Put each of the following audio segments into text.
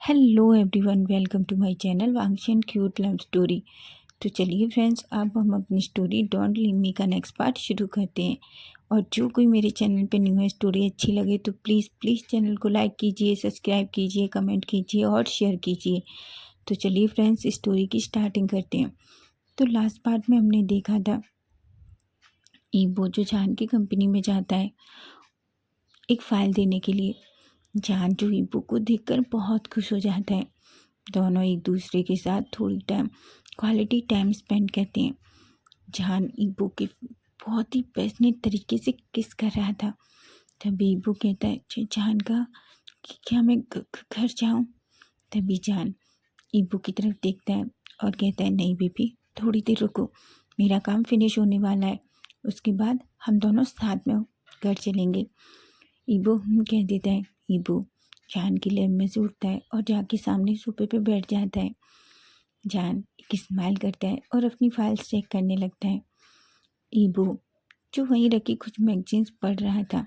Hello everyone, welcome to my channel वांग्शी and cute love story. तो चलिए friends, अब हम अपनी स्टोरी डोंट लीव मी का नेक्स्ट पार्ट शुरू करते हैं। और जो कोई मेरे चैनल पे न्यू है, स्टोरी अच्छी लगे तो प्लीज़ प्लीज़ चैनल को लाइक कीजिए, सब्सक्राइब कीजिए, कमेंट कीजिए और शेयर कीजिए। तो चलिए फ्रेंड्स, स्टोरी की स्टार्टिंग करते हैं। तो लास्ट पार्ट में हमने देखा था ईबो जो जान की कंपनी में जाता है एक फ़ाइल देने के लिए। जान जो ईबो को देखकर बहुत खुश हो जाता है। दोनों एक दूसरे के साथ थोड़ी क्वालिटी टाइम स्पेंड करते हैं। जान ईबो के बहुत ही पैशनेट तरीके से किस कर रहा था। तभी ईबो कहता है जान का कि क्या मैं घर जाऊं। तभी जान ईबो की तरफ देखता है और कहता है नहीं बेबी, थोड़ी देर रुको, मेरा काम फिनिश होने वाला है, उसके बाद हम दोनों साथ में घर चलेंगे। ईबो कह देता है। ईबो जान की लैब में से उठता है और जाके सामने सोफे पे बैठ जाता है। जान एक स्माइल करता है और अपनी फाइल्स चेक करने लगता है। ईबो जो वहीं रखी कुछ मैगजीन्स पढ़ रहा था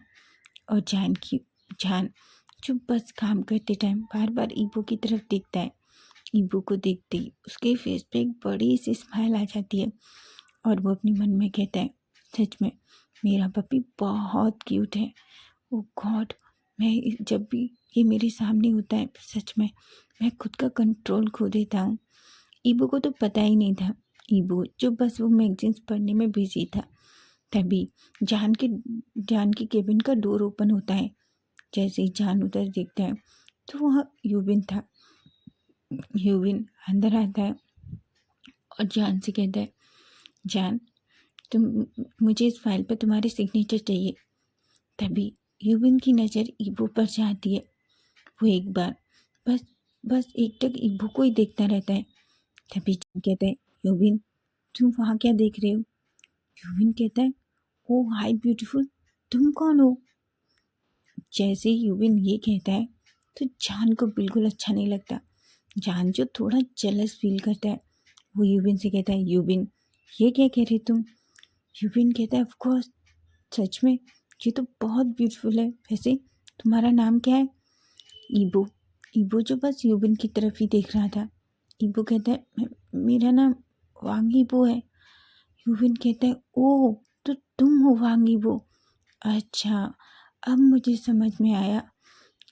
और जान जो बस काम करते टाइम बार बार ईबो की तरफ देखता है। ईबो को देखते ही उसके फेस पे एक बड़ी सी स्माइल आ जाती है और वो अपने मन में कहता है सच में मेरा पपी बहुत क्यूट है। ओ गॉड, मैं जब भी ये मेरे सामने होता है सच में मैं खुद का कंट्रोल खो देता हूँ। ईबो को तो पता ही नहीं था। ईबो जो बस वो मैगजीन्स पढ़ने में बिजी था। तभी जान की केबिन का डोर ओपन होता है। जैसे ही जान उधर देखता है तो वहाँ यूबिन था। यूबिन अंदर आता है और जान से कहता है जान, तुम मुझे इस फाइल पर तुम्हारे सिग्नेचर चाहिए। तभी यूबिन की नज़र ईबो पर जाती है। वो एक बार बस बस एकटक ईबो को ही देखता रहता है। तभी जान कहता है यूबिन, तुम वहाँ क्या देख रहे हो। यूबिन कहता है ओ हाय ब्यूटीफुल, तुम कौन हो। जैसे ही यूबिन ये कहता है तो जान को बिल्कुल अच्छा नहीं लगता। जान जो थोड़ा जेलस फील करता है वो यूबिन से कहता है यूबिन ये क्या कह रहे तुम। यूबिन कहता है ऑफ कोर्स, सच में ये तो बहुत ब्यूटीफुल है। वैसे तुम्हारा नाम क्या है। ईबो ईबो जो बस यूबिन की तरफ ही देख रहा था। ईबो कहता है मेरा नाम वांग ईबो है। यूविन कहता है ओह, तो तुम हो वांग ईबो। अच्छा, अब मुझे समझ में आया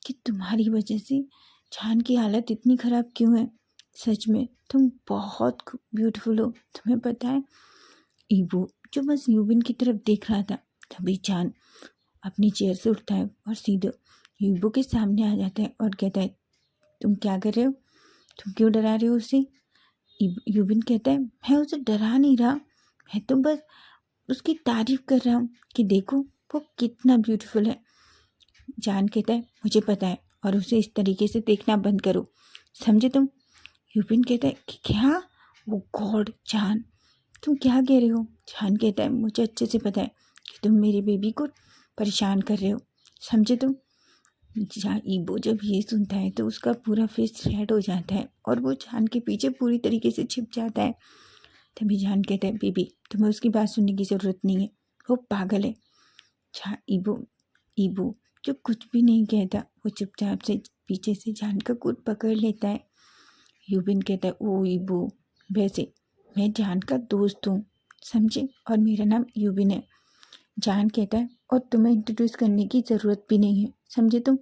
कि तुम्हारी वजह से जान की हालत इतनी ख़राब क्यों है। सच में तुम बहुत ब्यूटीफुल हो, तुम्हें पता है। ईबो जो बस यूबिन की तरफ देख रहा था। तभी जान अपनी चेयर से उठता है और सीधे ईबो के सामने आ जाता है और कहता है तुम क्या कर रहे हो, तुम क्यों डरा रहे हो उसे। यूबिन कहता है मैं उसे डरा नहीं रहा, मैं तो बस उसकी तारीफ कर रहा हूँ कि देखो वो कितना ब्यूटीफुल है। जान कहता है मुझे पता है, और उसे इस तरीके से देखना बंद करो, समझे तुम। यूबिन कहता है कि क्या। वो गॉड जान, तुम क्या कह रहे हो। जान कहता है मुझे अच्छे से पता है कि तुम मेरी बेबी को परेशान कर रहे हो, समझे तुम। जहाँ ईबो जब ये सुनता है तो उसका पूरा फेस रेड हो जाता है और वो जान के पीछे पूरी तरीके से छिप जाता है। तभी जान कहता है बेबी, तुम्हें उसकी बात सुनने की ज़रूरत नहीं है, वो पागल है। जहाँ ईबो ईबो जो कुछ भी नहीं कहता, वो चुपचाप से पीछे से जान का कोट पकड़ लेता है। यूबिन कहता है ओ ईबो, वैसे मैं जान का दोस्त हूँ, समझे, और मेरा नाम यूबिन है। जान कहता है और तुम्हें इंट्रोड्यूस करने की ज़रूरत भी नहीं है, समझे तुम।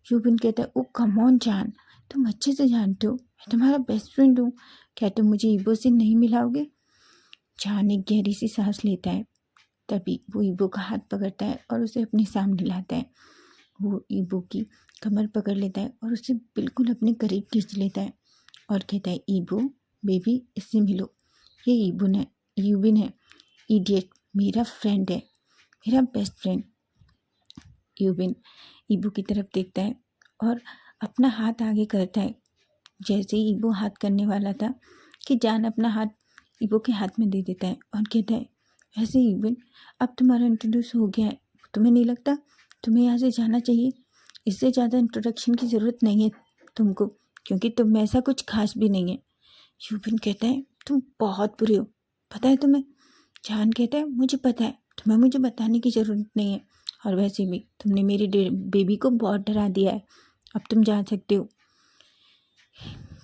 यूबिन कहता है ओ कम ऑन जान, तुम अच्छे से जानते हो मैं तुम्हारा बेस्ट फ्रेंड हूँ, क्या तुम मुझे ईबो से नहीं मिलाओगे। जान एक गहरी सी सांस लेता है। तभी वो ईबो का हाथ पकड़ता है और उसे अपने सामने लाता है। वो ईबो की कमर पकड़ लेता है और उसे बिल्कुल अपने करीब खींच लेता है और कहता है ईबो बेबी, इससे मिलो, ये यूबिन है, इडियट, मेरा फ्रेंड है, मेरा बेस्ट फ्रेंड। यूबिन ईबो की तरफ देखता है और अपना हाथ आगे करता है। जैसे ही ईबो हाथ करने वाला था कि जान अपना हाथ ईबो के हाथ में दे देता है और कहता है वैसे ईबो, अब तुम्हारा इंट्रोड्यूस हो गया है, तुम्हें नहीं लगता तुम्हें यहाँ से जाना चाहिए। इससे ज़्यादा इंट्रोडक्शन की ज़रूरत नहीं है तुमको, क्योंकि तुम में ऐसा कुछ खास भी नहीं है। यूबिन कहता है तुम बहुत बुरे हो, पता है तुम्हें। जान कहता है मुझे पता है, तुम्हें मुझे बताने की ज़रूरत नहीं है, और वैसे भी तुमने मेरी बेबी को बहुत डरा दिया है, अब तुम जा सकते हो।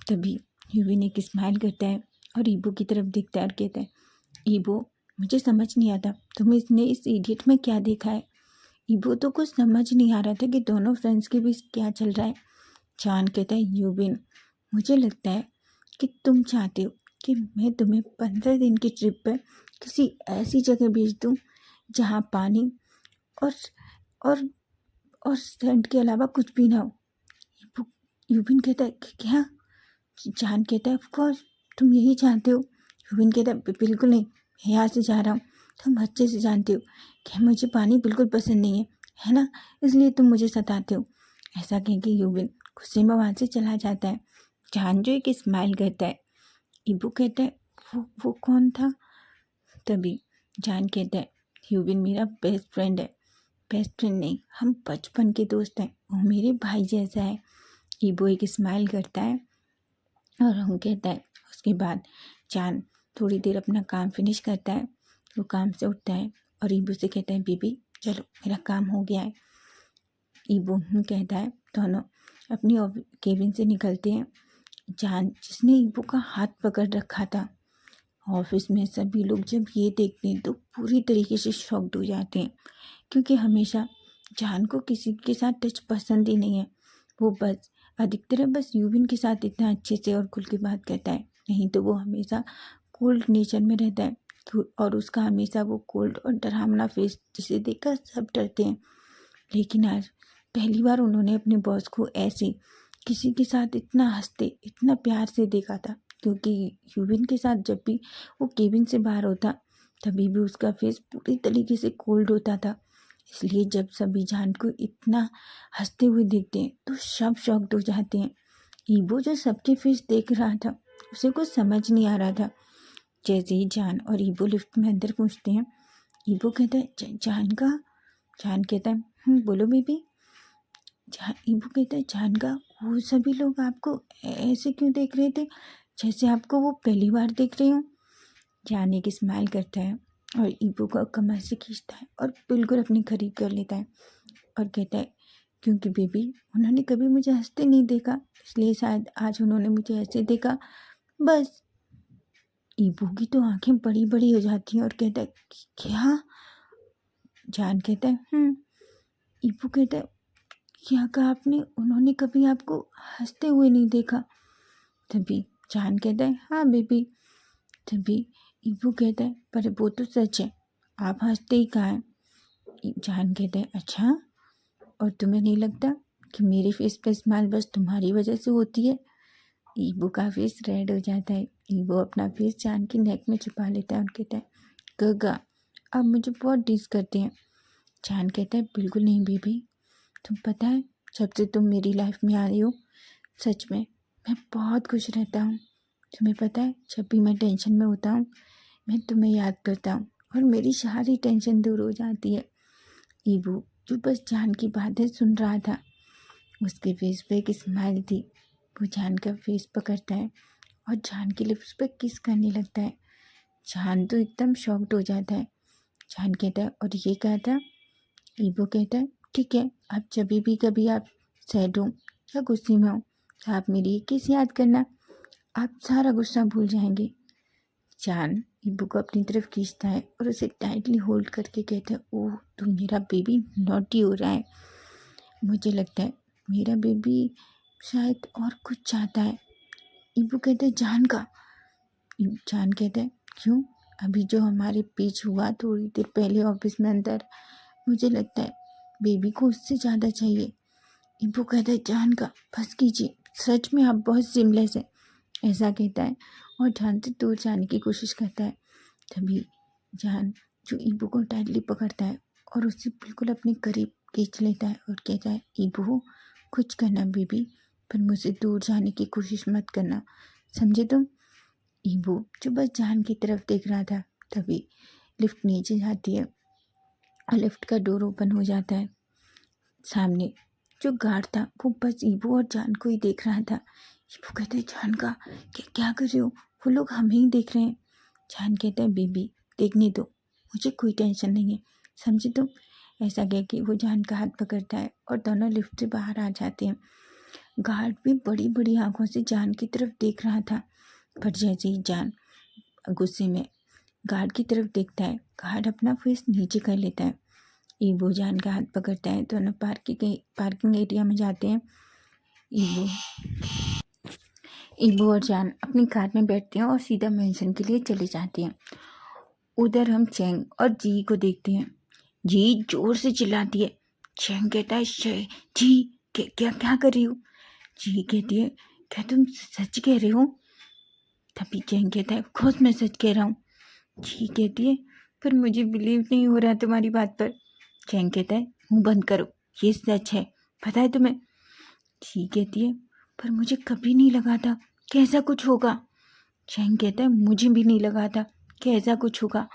तभी यूविन एक स्माइल करता है और ईबो की तरफ देखता है और कहता है, ईबो मुझे समझ नहीं आता तुमने इस इडियट में क्या देखा है। ईबो तो कुछ समझ नहीं आ रहा था कि दोनों फ्रेंड्स के बीच क्या चल रहा है। चान कहता है, यूविन मुझे लगता है कि तुम चाहते हो कि मैं तुम्हें 15 दिन की ट्रिप पर किसी ऐसी जगह भेज दूँ जहाँ पानी और और और सैंड के अलावा कुछ भी ना हो। यूबिन कहता है कि क्या? जान कहता है, ऑफ कोर्स तुम यही चाहते हो। यूबिन कहता है, बिल्कुल नहीं, मैं यहाँ से जा रहा हूँ। तुम अच्छे से जानते हो कि मुझे पानी बिल्कुल पसंद नहीं है ना? इसलिए तुम मुझे सताते हो। ऐसा कह के यूबिन गुस्से में वहाँ से चला जाता है। जान जो एक स्माइल करता है। इबू कहता है, वो कौन था? तभी जान कहता है, यूबिन मेरा बेस्ट फ्रेंड है। बेस्ट फ्रेंड नहीं, हम बचपन के दोस्त हैं। वो मेरे भाई जैसा है। ईबो एक स्माइल करता है और हम कहता है। उसके बाद चांद थोड़ी देर अपना काम फिनिश करता है। वो काम से उठता है और ईबो से कहता है, बीबी चलो मेरा काम हो गया है। ईबो कहता है। दोनों अपनी केबिन से निकलते हैं। चांद जिसने ईबो का हाथ पकड़ रखा था, ऑफिस में सभी लोग जब ये देखते हैं तो पूरी तरीके से शॉक्ड हो जाते हैं, क्योंकि हमेशा जान को किसी के साथ टच पसंद ही नहीं है। वो बस अधिकतर बस यूविन के साथ इतना अच्छे से और खुल के बात करता है, नहीं तो वो हमेशा कोल्ड नेचर में रहता है। और उसका हमेशा वो कोल्ड और डरावना फेस जिसे देखकर सब डरते हैं। लेकिन आज पहली बार उन्होंने अपने बॉस को ऐसे किसी के साथ इतना हंसते, इतना प्यार से देखा था। क्योंकि यूविन के साथ जब भी वो केबिन से बाहर होता, तभी भी उसका फेस पूरी तरीके से कोल्ड होता था। इसलिए जब सभी जान को इतना हंसते हुए देखते हैं तो सब शॉक्ड हो जाते हैं। ईबो जो सबके फेस देख रहा था, उसे कुछ समझ नहीं आ रहा था। जैसे ही जान और ईबो लिफ्ट में अंदर पहुंचते हैं, ईबो कहता है, जान का? जान कहता है, बोलो बेबी। ईबो कहता है, जान का वो सभी लोग आपको ऐसे क्यों देख रहे थे, जैसे आपको वो पहली बार देख रहे हो। जान एक स्माइल करता है और ईबो को कमर से खींचता है और बिल्कुल अपने करीब कर लेता है और कहता है, क्योंकि बेबी उन्होंने कभी मुझे हंसते नहीं देखा, इसलिए शायद आज उन्होंने मुझे ऐसे देखा बस। ईबो की तो आंखें बड़ी बड़ी हो जाती हैं और कहता है, क्या? जान कहता है, ईबो कहता है, क्या कहा आपने? उन्होंने कभी आपको हंसते हुए नहीं देखा। तभी जान कहता है, हाँ बेबी। तभी ईबो कहता है, पर वो तो सच है, आप हंसते ही कहाँ हैं। जान कहता है, अच्छा, और तुम्हें नहीं लगता कि मेरे फेस पे स्माइल बस तुम्हारी वजह से होती है? ईबो का फेस रेड हो जाता है। ईबो अपना फेस जान की नेक में छुपा लेता है और कहता है, गगा आप मुझे बहुत डिस करते हैं। जान कहता है, बिल्कुल नहीं बेबी, तुम पता है जब से तुम मेरी लाइफ में आ रही हो, सच में मैं बहुत खुश रहता हूँ। तुम्हें पता है जब भी मैं टेंशन में होता हूँ, मैं तुम्हें याद करता हूँ और मेरी सारी टेंशन दूर हो जाती है। ईबू जो बस जान की बातें सुन रहा था, उसके फेस पे एक स्माइल थी। वो जान का फेस पकड़ता है और जान के लिप्स पे किस करने लगता है। जान तो एकदम शॉक्ड हो जाता है। जान कहता है, और ये कहा था? ईबो कहता है, ठीक है, आप जब भी कभी आप सैड हो या गुस्से में हो तो आप मेरी एक किस याद करना, आप सारा गुस्सा भूल जाएंगे। जान ईबो को अपनी तरफ खींचता है और उसे टाइटली होल्ड करके कहता है, ओह तुम मेरा बेबी नॉटी हो रहा है। मुझे लगता है मेरा बेबी शायद और कुछ चाहता है। ईबो कहता है, जान का? जान कहता है, क्यों? अभी जो हमारे बीच हुआ थोड़ी देर पहले ऑफिस में अंदर, मुझे लगता है बेबी को उससे ज़्यादा चाहिए। ईबो कहता है, जान का बस कीजिए, सच में आप बहुत सिमलेस हैं। ऐसा कहता है और जान से दूर जाने की कोशिश करता है। तभी जान जो ईबो को टाइटली पकड़ता है और उससे बिल्कुल अपने करीब खींच लेता है और कहता है, ईबो कुछ करना बेबी, पर मुझसे दूर जाने की कोशिश मत करना, समझे तुम? ईबो जो बस जान की तरफ देख रहा था। तभी लिफ्ट नीचे जाती है और लिफ्ट का डोर ओपन हो जाता है। सामने जो गार्ड था वो बस ईबो और जान को ही देख रहा था। ईबो कहता है, जान का क्या कर रहे हो? वो लोग हमें ही देख रहे हैं। जान कहता है, बेबी देखने दो, मुझे कोई टेंशन नहीं है, समझे तुम? ऐसा कह के वो जान का हाथ पकड़ता है और दोनों लिफ्ट से बाहर आ जाते हैं। गार्ड भी बड़ी बड़ी आंखों से जान की तरफ देख रहा था। पर जैसे ही जान गुस्से में गार्ड की तरफ देखता है, गार्ड अपना फेस नीचे कर लेता है। ईबो जान का हाथ पकड़ता है, दोनों पार्किंग एरिया में जाते हैं। ईबो ईबो और जान अपनी कार में बैठते हैं और सीधा मेंशन के लिए चले जाते हैं। उधर हम चैंग और जी को देखते हैं। जी जोर से चिल्लाती है। चैंग कहता है, जी क्या क्या कर रही हो? जी कहती है, क्या तुम सच कह रहे हो? तभी चैंग कहता है, खुद मैं सच कह रहा हूँ। जी कहती है, पर मुझे बिलीव नहीं हो रहा तुम्हारी बात पर। चैंग कहता है, मुंह बंद करो, ये सच है, पता है तुम्हें? जी कहती है, पर मुझे कभी नहीं लगा था कि ऐसा कुछ होगा। चैंग कहता है, मुझे भी नहीं लगा था कि ऐसा कुछ होगा,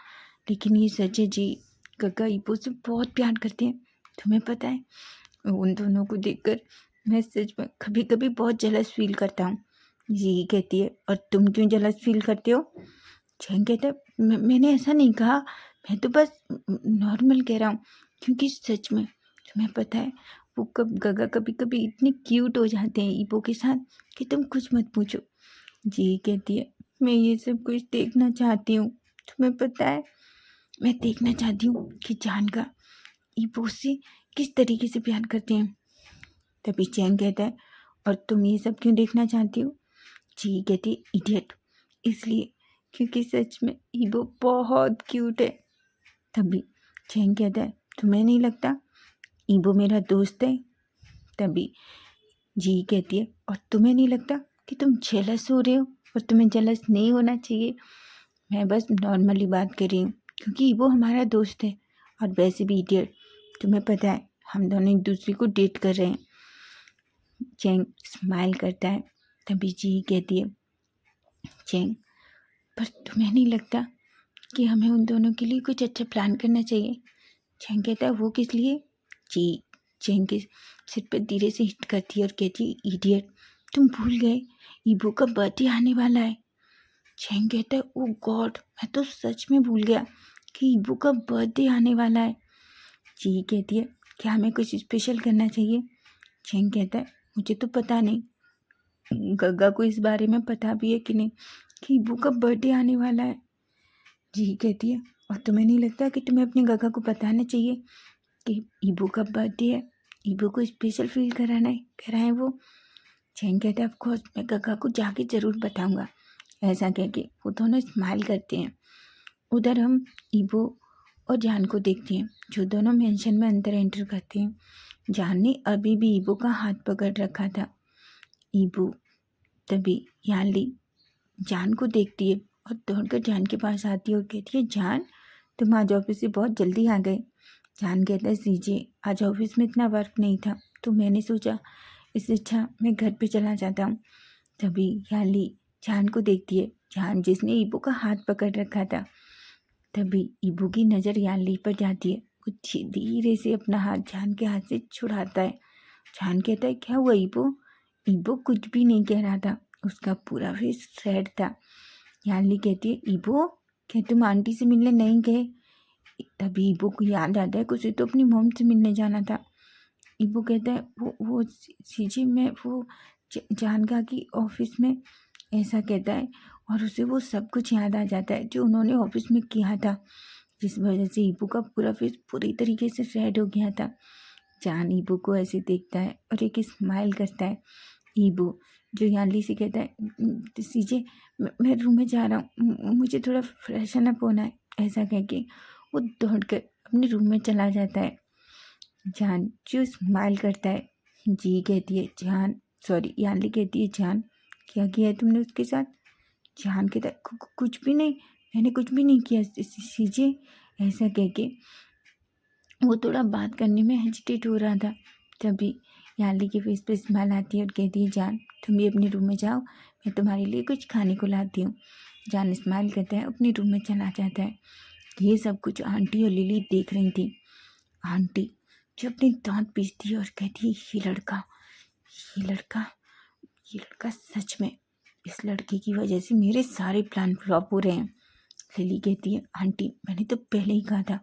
लेकिन ये सच है। जी गग्गा ईबो से बहुत प्यार करते हैं, तुम्हें पता है? उन दोनों को देखकर मैं सच में कभी कभी बहुत जलस फील करता हूँ। जी कहती है, और तुम क्यों जलस फील करते हो? चैंग कहता है, मैंने ऐसा नहीं कहा, मैं तो बस नॉर्मल कह रहा हूँ, क्योंकि सच में तुम्हें पता है वो गगा कभी कभी इतने क्यूट हो जाते हैं ईबो के साथ कि तुम कुछ मत पूछो। जी कहती है, मैं ये सब कुछ देखना चाहती हूँ, तुम्हें पता है मैं देखना चाहती हूँ कि जान का ईबो से किस तरीके से प्यार करते हैं। तभी चैंग कहता है, और तुम ये सब क्यों देखना चाहती हो? जी कहती है, इडियट, इसलिए क्योंकि सच में ईबो बहुत क्यूट है। तभी चैंग कहता है, तुम्हें नहीं लगता ईबो मेरा दोस्त है? तभी जी कहती है, और तुम्हें नहीं लगता कि तुम जेलस हो रहे हो? और तुम्हें जेलस नहीं होना चाहिए, मैं बस नॉर्मली बात कर रही हूँ, क्योंकि ईबो हमारा दोस्त है। और वैसे भी इडियट, तुम्हें पता है हम दोनों एक दूसरे को डेट कर रहे हैं। चैंग स्माइल करता है। तभी जी कहती है, चैंग, पर तुम्हें नहीं लगता कि हमें उन दोनों के लिए कुछ अच्छा प्लान करना चाहिए? चैंग कहता है, वो किस लिए? जी चैंग के सिर पर धीरे से हिट करती है और कहती है, इडियट, तुम भूल गए ईबो का बर्थडे आने वाला है। चैंग कहता है, ओ गॉड, मैं तो सच में भूल गया कि ईबो का बर्थडे आने वाला है। जी कहती है, क्या हमें कुछ स्पेशल करना चाहिए? चैंग कहता है, मुझे तो पता नहीं, गग्गा को इस बारे में पता भी है कि नहीं कि ईबो का बर्थडे आने वाला है? जी कहती है, और तुम्हें नहीं लगता कि तुम्हें अपनी गग्गा को बताना चाहिए कि ईबो का बर्थडे है, ईबो को स्पेशल फील कराए वो? चैंग कहता है, ऑफकोर्स मैं गग्गा को जाके ज़रूर बताऊंगा। ऐसा कह के वो दोनों स्माइल करते हैं। उधर हम ईबो और जान को देखते हैं, जो दोनों मेंशन में अंदर एंटर करते हैं। जान ने अभी भी ईबो का हाथ पकड़ रखा था। ईबो तभी यानली जान को देखती है और दौड़कर जान के पास आती है और कहती है, जान, तुम आज ऑफिस से बहुत जल्दी आ गए। जान कहता है, सीजे आज ऑफिस में इतना वर्क नहीं था, तो मैंने सोचा इससे अच्छा मैं घर पे चला जाता हूँ। तभी यानली जान को देखती है, जान जिसने ईबो का हाथ पकड़ रखा था। तभी ईबो की नज़र यानली पर जाती है। वो धीरे से अपना हाथ जान के हाथ से छुड़ाता है। जान कहता है, क्या हुआ ईबो? ईबो कुछ भी नहीं कह रहा था, उसका पूरा फेस रेड था। यानली कहती है, ईबो, क्या तुम आंटी से मिलने नहीं गए? तभी ईबो को याद आता है कि उसे तो अपनी मॉम से मिलने जाना था। ईबो कहता है, वो सीजे मैं वो जान का कि ऑफिस में, ऐसा कहता है, और उसे वो सब कुछ याद आ जाता है जो उन्होंने ऑफिस में किया था, जिस वजह से ईबो का पूरा फेस पूरी तरीके से रेड हो गया था। जान ईबो को ऐसे देखता है और एक स्माइल करता है। ईबो जो यानली से कहता है, सीजे मैं रूम में जा रहा हूँ, मुझे थोड़ा फ्रेशन अप होना है, ऐसा कह के वो दौड़कर अपने रूम में चला जाता है। जान जो स्माइल करता है। जी कहती है, जान, सॉरी यानली कहती है, जान क्या किया है तुमने उसके साथ? जान कहता है, कुछ भी नहीं, मैंने कुछ भी नहीं किया सीजे, ऐसा कह के वो थोड़ा बात करने में हेजिटेट हो रहा था। तभी यानली के फेस पे स्माइल आती है और कहती है, जान तुम भी अपने रूम में जाओ, मैं तुम्हारे लिए कुछ खाने को लाती हूँ। जान स्माइल करता है, अपने रूम में चला जाता है। ये सब कुछ आंटी और लिली देख रही थी। आंटी जो अपने दांत पीसती है और कहती है, ये लड़का सच में, इस लड़के की वजह से मेरे सारे प्लान फ्लॉप हो रहे हैं। लिली कहती है, आंटी मैंने तो पहले ही कहा था,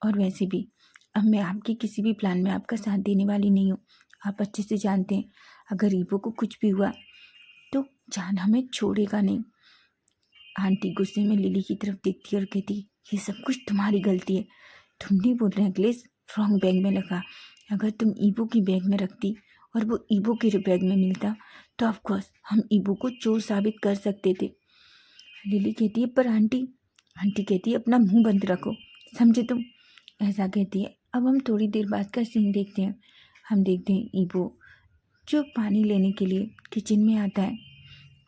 और वैसे भी अब मैं आपके किसी भी प्लान में आपका साथ देने वाली नहीं हूँ। आप अच्छे से जानते हैं अगर ईबो को कुछ भी हुआ तो जान हमें छोड़ेगा नहीं। आंटी गुस्से में लिली की तरफ देखती और कहती, ये सब कुछ तुम्हारी गलती है, तुमने वो नेकलेस रॉन्ग बैग में रखा। अगर तुम ईबो की बैग में रखती और वो ईबो के बैग में मिलता तो ऑफकोर्स हम ईबो को चोर साबित कर सकते थे। लिली कहती है, पर आंटी कहती है, अपना मुंह बंद रखो, समझे तुम, ऐसा कहती है। अब हम थोड़ी देर बाद का सीन देखते हैं। हम देखते हैं ईबो जो पानी लेने के लिए किचन में आता है।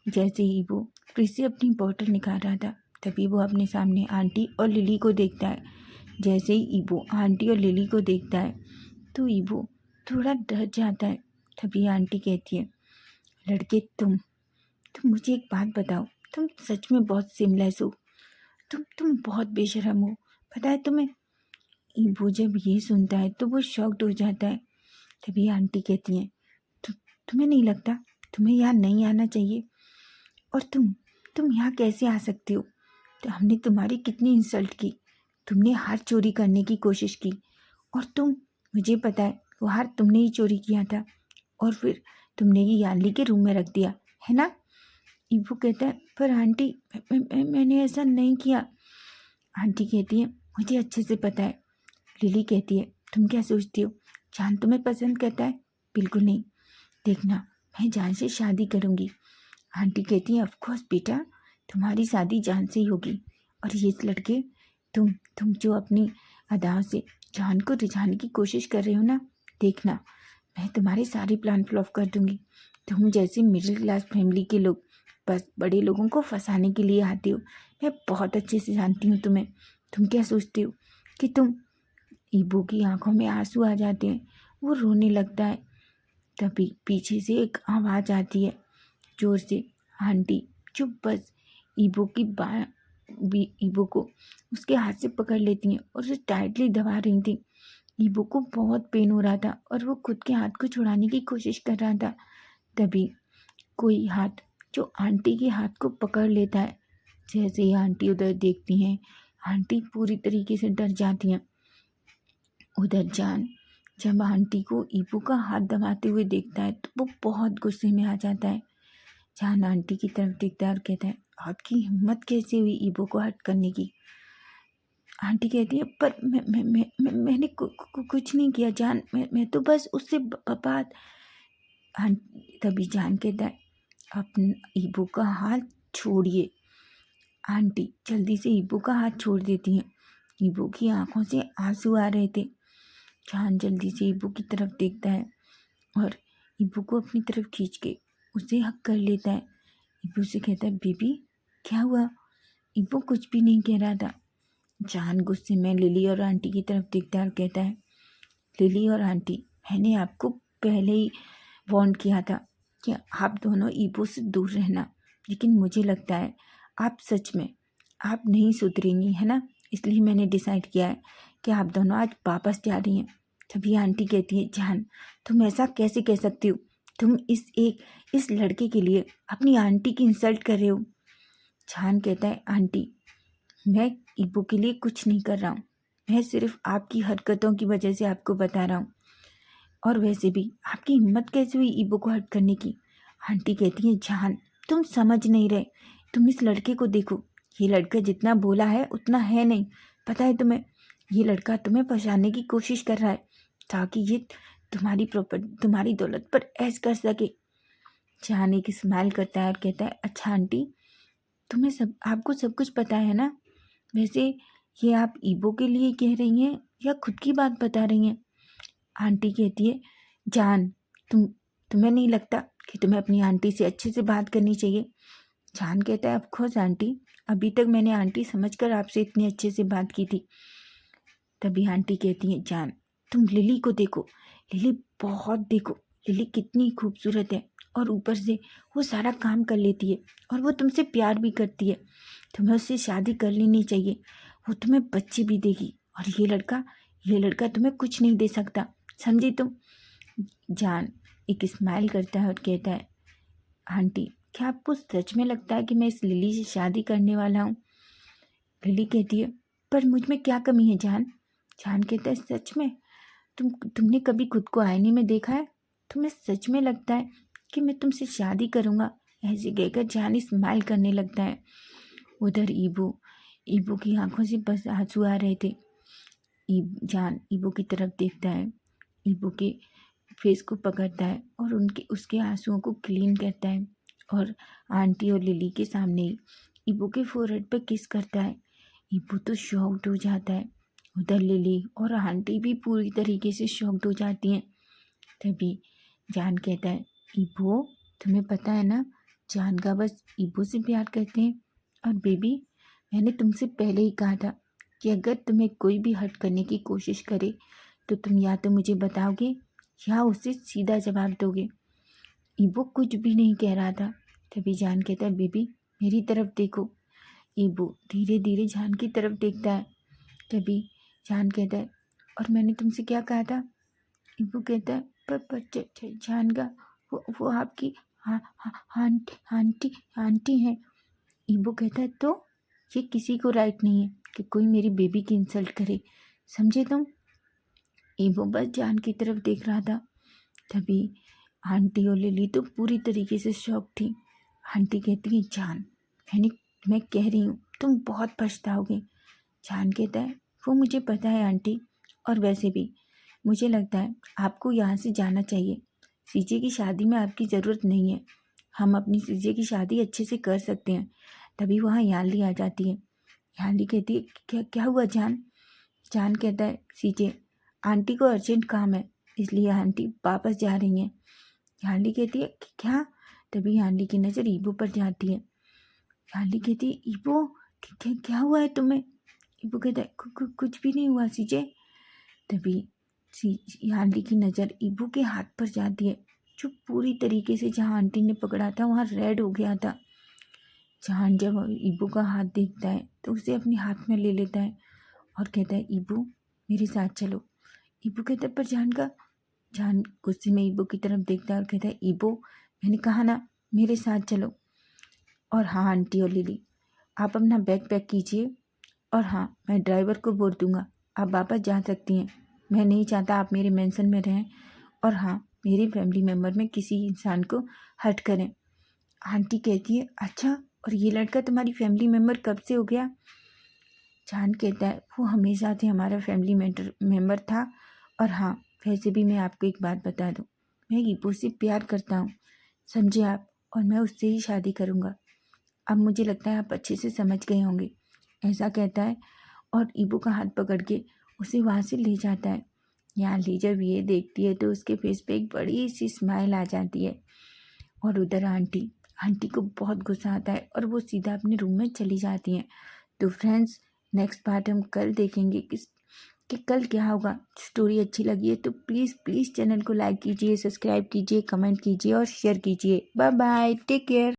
जैसे ही ईबो फ्रिज से अपनी बॉटल निकाल रहा था तभी वो अपने सामने आंटी और लिली को देखता है। जैसे ही ईबो आंटी और लिली को देखता है तो ईबो थोड़ा डर जाता है। तभी आंटी कहती है, लड़के तुम मुझे एक बात बताओ, तुम सच में बहुत सिमलेस हो, तुम बहुत बेशरम हो, पता है तुम्हें। ईबो जब ये सुनता है तो वो शॉक्ड हो जाता है। तभी आंटी कहती हैं, तुम्हें नहीं लगता तुम्हें यहाँ नहीं आना चाहिए, और तुम यहाँ कैसे आ सकते हो। तो हमने तुम्हारी कितनी इंसल्ट की, तुमने हार चोरी करने की कोशिश की, और मुझे पता है वो हार तुमने ही चोरी किया था, और फिर तुमने ये यानली के रूम में रख दिया है ना। ईबो कहता है, पर आंटी मैंने ऐसा नहीं किया। आंटी कहती है, मुझे अच्छे से पता है। लिली कहती है, तुम क्या सोचती हो जान तुम्हें पसंद करता है, बिल्कुल नहीं, देखना मैं जान से शादी करूँगी। आंटी कहती है, ऑफ कोर्स बेटा, तुम्हारी शादी जान से ही होगी, और ये लड़के तुम जो अपनी अदाओं से जान को रिझाने की कोशिश कर रहे हो ना, देखना मैं तुम्हारे सारे प्लान फ्लॉप कर दूंगी। तुम जैसे मिडिल क्लास फैमिली के लोग बस बड़े लोगों को फंसाने के लिए आते हो। मैं बहुत अच्छे से जानती हूँ तुम्हें। तुम क्या सोचते हो कि ईबो की आंखों में आंसू आ जाते हैं, वो रोने लगता है। तभी पीछे से एक आवाज़ आती है जोर से, आंटी चुप बस। ईबो को उसके हाथ से पकड़ लेती हैं और उसे टाइटली दबा रही थी। ईबो को बहुत पेन हो रहा था और वो खुद के हाथ को छुड़ाने की कोशिश कर रहा था। तभी कोई हाथ जो आंटी के हाथ को पकड़ लेता है। जैसे ही आंटी उधर देखती हैं, आंटी पूरी तरीके से डर जाती हैं। उधर जान जब आंटी को ईबो का हाथ दबाते हुए देखता है तो वो बहुत गुस्से में आ जाता है। जान आंटी की तरफ देखता है और कहता है, आपकी हिम्मत कैसे हुई ईबो को हर्ट करने की। आंटी कहती है, पर मैंने कुछ नहीं किया जान, मैं तो बस उससे बात। तभी जान कहता है, अपने ईबो का हाथ छोड़िए। आंटी जल्दी से ईबो का हाथ छोड़ देती हैं। ईबो की आंखों से आंसू आ रहे थे। जान जल्दी से ईबो की तरफ देखता है और ईबो को अपनी तरफ खींच के उसे हक कर लेता है। ईबो से कहता है, बेबी क्या हुआ। ईबो कुछ भी नहीं कह रहा था। जान गुस्से में लिली और आंटी की तरफ देखता है और कहता है, लिली और आंटी, मैंने आपको पहले ही वार्न किया था कि आप दोनों ईबो से दूर रहना, लेकिन मुझे लगता है आप नहीं सुधरेंगी, है ना। इसलिए मैंने डिसाइड किया है कि आप दोनों आज वापस जा रही हैं। तभी आंटी कहती है, जान तुम ऐसा कैसे कह सकती हो, तुम इस लड़के के लिए अपनी आंटी की इंसल्ट कर रहे हो। जान कहता है, आंटी मैं ईबो के लिए कुछ नहीं कर रहा हूँ, मैं सिर्फ आपकी हरकतों की वजह से आपको बता रहा हूँ, और वैसे भी आपकी हिम्मत कैसे हुई ईबो को हर्ट करने की। आंटी कहती है, जान तुम समझ नहीं रहे, तुम इस लड़के को देखो, ये लड़का जितना बोला है उतना है नहीं, पता है तुम्हें, ये लड़का तुम्हें फंसाने की कोशिश कर रहा है ताकि ये तुम्हारी दौलत पर ऐश कर सके। जान एक स्माइल करता है और कहता है, अच्छा आंटी आपको सब कुछ पता है ना। वैसे ये आप ईबो के लिए कह रही हैं या खुद की बात बता रही हैं। आंटी कहती है, जान तुम्हें नहीं लगता कि तुम्हें अपनी आंटी से अच्छे से बात करनी चाहिए। जान कहता है, ऑफ कोर्स आंटी, अभी तक मैंने आंटी समझकर आपसे इतने अच्छे से बात की थी। तभी आंटी कहती है, जान तुम लिली को देखो, लिली कितनी खूबसूरत है, और ऊपर से वो सारा काम कर लेती है और वो तुमसे प्यार भी करती है। तुम्हें उससे शादी कर लेनी चाहिए, वो तुम्हें बच्चे भी देगी, और ये लड़का तुम्हें कुछ नहीं दे सकता, समझी तुम। जान एक स्माइल करता है और कहता है, आंटी क्या आपको सच में लगता है कि मैं इस लिली से शादी करने वाला हूँ। लिली कहती है, पर मुझ में क्या कमी है जान। जान कहता है, सच में तुमने कभी खुद को आईने में देखा है। तुम्हें सच में लगता है कि मैं तुमसे शादी करूँगा। ऐसे कहकर जान स्माइल करने लगता है। उधर ईबू की आंखों से बस आंसू आ रहे थे। जान ईबू की तरफ देखता है, ईबू के फेस को पकड़ता है और उसके आंसुओं को क्लीन करता है और आंटी और लिली के सामने ही ईबू के फोरहेड पर किस करता है। ईबू तो शॉक्ड हो जाता है। उधर लिली और आंटी भी पूरी तरीके से शॉक्ड हो जाती हैं। तभी जान कहता है, ईबू तुम्हें पता है ना, जान का बस ईबू से प्यार करते हैं। और बेबी, मैंने तुमसे पहले ही कहा था कि अगर तुम्हें कोई भी हर्ट करने की कोशिश करे तो तुम या तो मुझे बताओगे या उसे सीधा जवाब दोगे। ईबू कुछ भी नहीं कह रहा था। तभी जान कहता है, बेबी मेरी तरफ देखो। ईबू धीरे धीरे जान की तरफ देखता है। तभी जान कहता है, और मैंने तुमसे क्या कहा था। ईबू कहता है, पर जान का वो आपकी आंटी हैं। ईबू कहता है, तो ये किसी को राइट नहीं है कि कोई मेरी बेबी की इंसल्ट करे, समझे तुम। ईबू बस जान की तरफ देख रहा था। तभी आंटी और लिली तो पूरी तरीके से शॉक थी। आंटी कहती है, जान मैं कह रही हूँ तुम बहुत पछताओगे। जान कहता है, वो मुझे पता है आंटी, और वैसे भी मुझे लगता है आपको यहाँ से जाना चाहिए। सीजे की शादी में आपकी ज़रूरत नहीं है। हम अपनी सीजे की शादी अच्छे से कर सकते हैं। तभी वहाँ यानली आ जाती है। यानली कहती है, क्या क्या हुआ जान। जान कहता है, सीजे आंटी को अर्जेंट काम है, इसलिए आंटी वापस जा रही हैं। यानली कहती है, क्या। तभी यानली की नज़र ईबू पर जाती है। यानली कहती है, ईबू क्या हुआ है तुम्हें। ईबू कहता है, कुछ भी नहीं हुआ सीजे। तभी यानली की नज़र ईबू के हाथ पर जाती है, जो पूरी तरीके से जहाँ आंटी ने पकड़ा था वहाँ रेड हो गया था। जान जब ईबू का हाथ देखता है तो उसे अपने हाथ में ले लेता है और कहता है, ईबू मेरे साथ चलो। ईबू कहता है, पर जान गुस्से में ईबू की तरफ देखता है और कहता है, ईबू मैंने कहा ना मेरे साथ चलो। और हाँ आंटी और लिली, आप अपना बैग पैक कीजिए, और हाँ मैं ड्राइवर को बोल दूँगा, आप वापस जा सकती हैं। मैं नहीं चाहता आप मेरे मेंशन में रहें, और हाँ मेरी फैमिली मेम्बर में किसी इंसान को हर्ट करें। आंटी कहती है, अच्छा, और ये लड़का तुम्हारी फैमिली मेम्बर कब से हो गया। जान कहता है, वो हमेशा से हमारा फैमिली मेम्बर था। और हाँ वैसे भी मैं आपको एक बात बता दूँ, मैं ईबू से प्यार करता हूँ, समझे आप, और मैं उससे ही शादी करूँगा। अब मुझे लगता है आप अच्छे से समझ गए होंगे, ऐसा कहता है और ईबू का हाथ पकड़ के उसे वहाँ से ले जाता है। यानली जब ये देखती है तो उसके फेस पे एक बड़ी सी स्माइल आ जाती है। और उधर आंटी को बहुत गुस्सा आता है और वो सीधा अपने रूम में चली जाती हैं। तो फ्रेंड्स, नेक्स्ट पार्ट हम कल देखेंगे कि कल क्या होगा। स्टोरी अच्छी लगी है तो प्लीज़ चैनल को लाइक कीजिए, सब्सक्राइब कीजिए, कमेंट कीजिए और शेयर कीजिए। Bye bye, take care.